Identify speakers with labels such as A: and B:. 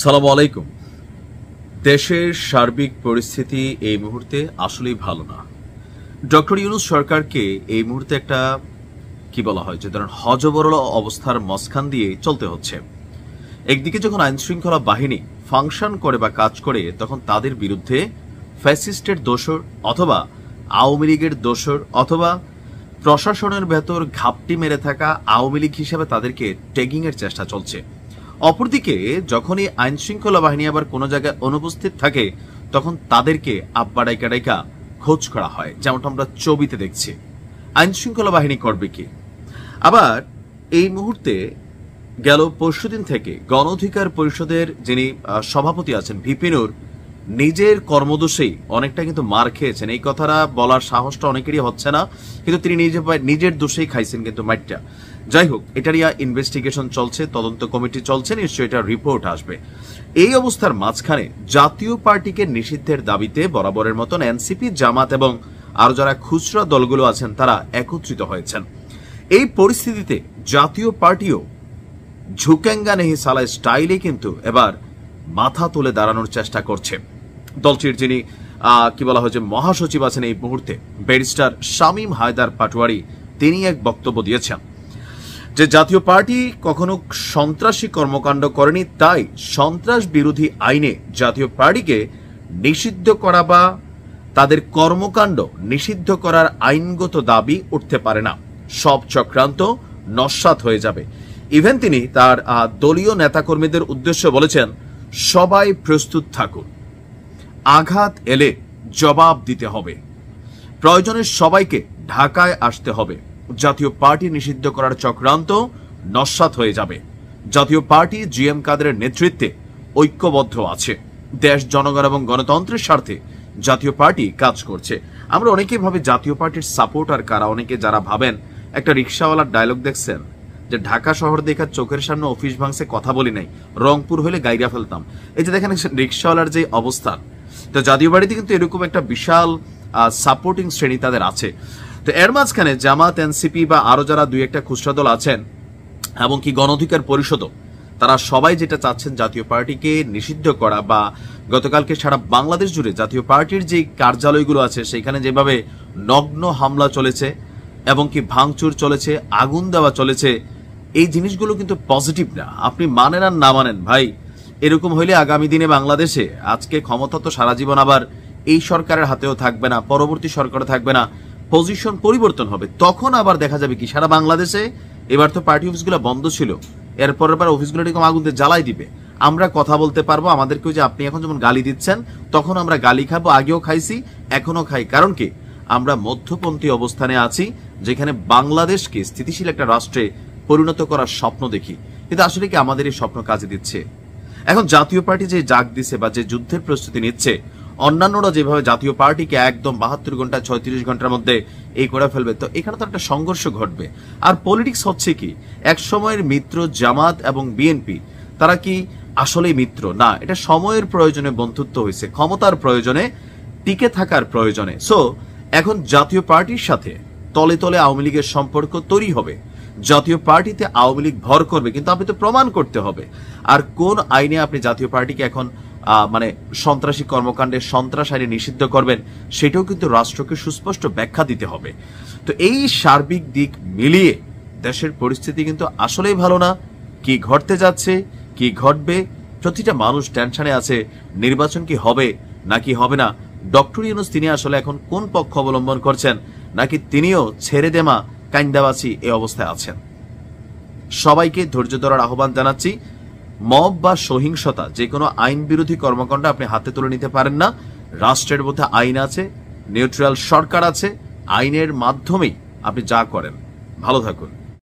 A: সালামু আলাইকুম। দেশের সার্বিক পরিস্থিতি এই মুহূর্তে আসলেই ভালো না। ডক্টর ইউনূস সরকারকে এই মুহূর্তে একটা কি বলা হয় যে ধরেন হযবরল অবস্থার মাঝখান দিয়ে চলতে হচ্ছে। একদিকে যখন আইন শৃঙ্খলা বাহিনী ফাংশন করে বা কাজ করে, তখন তাদের বিরুদ্ধে ফ্যাসিস্টের দোসর অথবা আওয়ামী লীগের দোসর অথবা প্রশাসনের ভেতর ঘাপটি মেরে থাকা আওয়ামী লীগ হিসেবে তাদেরকে ট্যাগিং এর চেষ্টা চলছে। অপরদিকে যখনই আইন শৃঙ্খলা বাহিনী আবার কোনো জায়গায় অনুপস্থিত থাকে, তখন তাদেরকে আব্বা ডাইকা ডাইকা খোঁজ করা হয়, যেমনটা আমরা ছবিতে দেখছি। আইন শৃঙ্খলা বাহিনী করবে কি? আবার এই মুহূর্তে গেল পরশুদিন থেকে গণ অধিকার পরিষদের যিনি সভাপতি আছেন ভিপি নূর, নিজের কর্মদোষেই অনেকটা কিন্তু মার খেয়েছেন। এই কথাটা বলার সাহসটা অনেকেরই হচ্ছে না, কিন্তু তিনি নিজের দোষেই খাইছেন কিন্তু মাইটটা। যাই হোক, এটার ইনভেস্টিগেশন চলছে, তদন্ত কমিটি চলছে, নিশ্চয়ই এটা রিপোর্ট আসবে। এই অবস্থার মাঝখানে জাতীয় পার্টিকে নিষিদ্ধের দাবিতে বরাবরের মতন এনসিপি, জামাত এবং আরো যারা খুচরা দলগুলো আছেন তারা একত্রিত হয়েছেন। এই পরিস্থিতিতে জাতীয় পার্টিও ঝুঁকেঙ্গা নেহি সালা স্টাইলে কিন্তু এবার মাথা তুলে দাঁড়ানোর চেষ্টা করছে। দলটির যিনি কি বলা হয় যে মহাসচিব আছেন এই মুহূর্তে, ব্যারিস্টার শামীম হায়দার পাটোয়ারি, তিনি এক বক্তব্য দিয়েছেন যে জাতীয় পার্টি কখনো সন্ত্রাসী কর্মকাণ্ড করেনি, তাই সন্ত্রাস বিরোধী আইনে জাতীয় পার্টিকে নিষিদ্ধ করা বা তাদের কর্মকাণ্ড নিষিদ্ধ করার আইনগত দাবি উঠতে পারে না। সব চক্রান্ত নস্যাৎ হয়ে যাবে। ইভেন তিনি তার দলীয় নেতাকর্মীদের উদ্দেশ্যে বলেছেন, সবাই প্রস্তুত থাকুন, আঘাত এলে জবাব দিতে হবে, প্রয়োজনে সবাইকে ঢাকায় আসতে হবে। জাতীয় পার্টি নিষিদ্ধ করার চক্রান্ত নস্যাৎ হয়ে যাবে। জাতীয় পার্টি জিএম কাদেরের নেতৃত্বে ঐক্যবদ্ধ আছে। দেশ, জনগণ এবং গণতন্ত্রের স্বার্থে জাতীয় পার্টি কাজ করছে। আমরা অনেকেই ভাবে জাতীয় পার্টির সাপোর্টার কারা। অনেকে যারা ভাবেন, একটা রিক্সাওয়ালার ডায়লগ দেখছেন যে ঢাকা শহর দেখার চোখের সামনে অফিস ভাঙছে, কথা বলি নাই, রংপুর হলে গাইরা ফেলতাম। এই যে দেখেন রিক্সাওয়ালার যে অবস্থান, তো জাতীয় পার্টিতে কিন্তু এরকম একটা বিশাল সাপোর্টিং শ্রেণী তাদের আছে। তো এর মাঝখানে জামাত, এনসিপি বা আরো যারা দুই একটা খুচরা দল আছেন এবং কি গণ অধিকার পরিষদও, তারা সবাই যেটা চাচ্ছেন জাতীয় পার্টিকে নিষিদ্ধ করা। বা গতকালকে সারা বাংলাদেশ জুড়ে জাতীয় পার্টির যে কার্যালয়গুলো আছে সেখানে যেভাবে নগ্ন হামলা চলেছে এবং কি ভাঙচুর চলেছে, আগুন দেওয়া চলেছে, এই জিনিসগুলো কিন্তু পজিটিভ না। আপনি মানেন আর না মানেন ভাই, এরকম হইলে আগামী দিনে বাংলাদেশে আজকে ক্ষমতা তো সারা জীবন আবার এই সরকারের হাতেও থাকবে না, পরবর্তী সরকারে থাকবে না, পজিশন পরিবর্তন হবে। তখন আবার দেখা যাবে কি সারা বাংলাদেশে, এবার তো পার্টি অফিসগুলো বন্ধ ছিল, এরপরের বার অফিসগুলো এরকম আগুন দিয়ে জ্বালাই দিবে। আমরা কথা বলতে পারবো, আমাদেরকেও যে আপনি এখন যেমন গালি দিচ্ছেন, তখন আমরা গালি খাবো, আগেও খাইছি, এখনো খাই। কারণ কি, আমরা মধ্যপন্থী অবস্থানে আছি, যেখানে বাংলাদেশকে স্থিতিশীল একটা রাষ্ট্রে পরিণত করার স্বপ্ন দেখি। কিন্তু আসলে কি আমাদের এই স্বপ্ন কাজে দিচ্ছে? এখন জাতীয় পার্টি যে জাগ দিছে বা যে যুদ্ধের প্রস্তুতি নিচ্ছে, অন্যান্যরা যেভাবে জাতীয় পার্টিকে একদম 72 ঘন্টা 36 ঘন্টার মধ্যে এই করে ফেলবে, তো এখানে তো একটা সংঘর্ষ ঘটবে। আর পলিটিক্স হচ্ছে কি, এক সময়ের মিত্র জামাত এবং বিএনপি, তারা কি আসলেই মিত্র না, এটা সময়ের প্রয়োজনে বন্ধুত্ব হয়েছে, ক্ষমতার প্রয়োজনে, টিকে থাকার প্রয়োজনে। সো এখন জাতীয় পার্টির সাথে তলে তলে আওয়ামী লীগের সম্পর্ক তৈরি হবে। জাতীয় পার্টিতে আওয়ামী লীগ ভর করবে, কিন্তু আপনি তো প্রমাণ করতে হবে। আর কোন আইনে আপনি জাতীয় পার্টিকে এখন মানে সন্ত্রাসী কর্মকাণ্ডে সন্ত্রাস আইনে নিষিদ্ধ করবেন, সেটাও কিন্তু রাষ্ট্রকে সুস্পষ্ট ব্যাখ্যা দিতে হবে। তো এই সার্বিক দিক মিলিয়ে দেশের পরিস্থিতি কিন্তু আসলেই ভালো না। কি ঘটতে যাচ্ছে, কি ঘটবে, প্রতিটা মানুষ টেনশনে আছে। নির্বাচন কি হবে নাকি হবে না, ডক্টর ইউনূস তিনি আসলে এখন কোন পক্ষ অবলম্বন করছেন, নাকি তিনিও ছেড়ে দেমা কাইন্দাবাসী এই অবস্থায় আছেন। সবাইকে ধৈর্য ধরার আহ্বান জানাচ্ছি। মব বা সহিংসতা, যে কোনো আইন বিরোধী কর্মকাণ্ড আপনি হাতে তুলে নিতে পারেন না। রাষ্ট্রের মধ্যে আইন আছে, নিউট্রাল সরকার আছে, আইনের মাধ্যমেই আপনি যা করেন। ভালো থাকুন।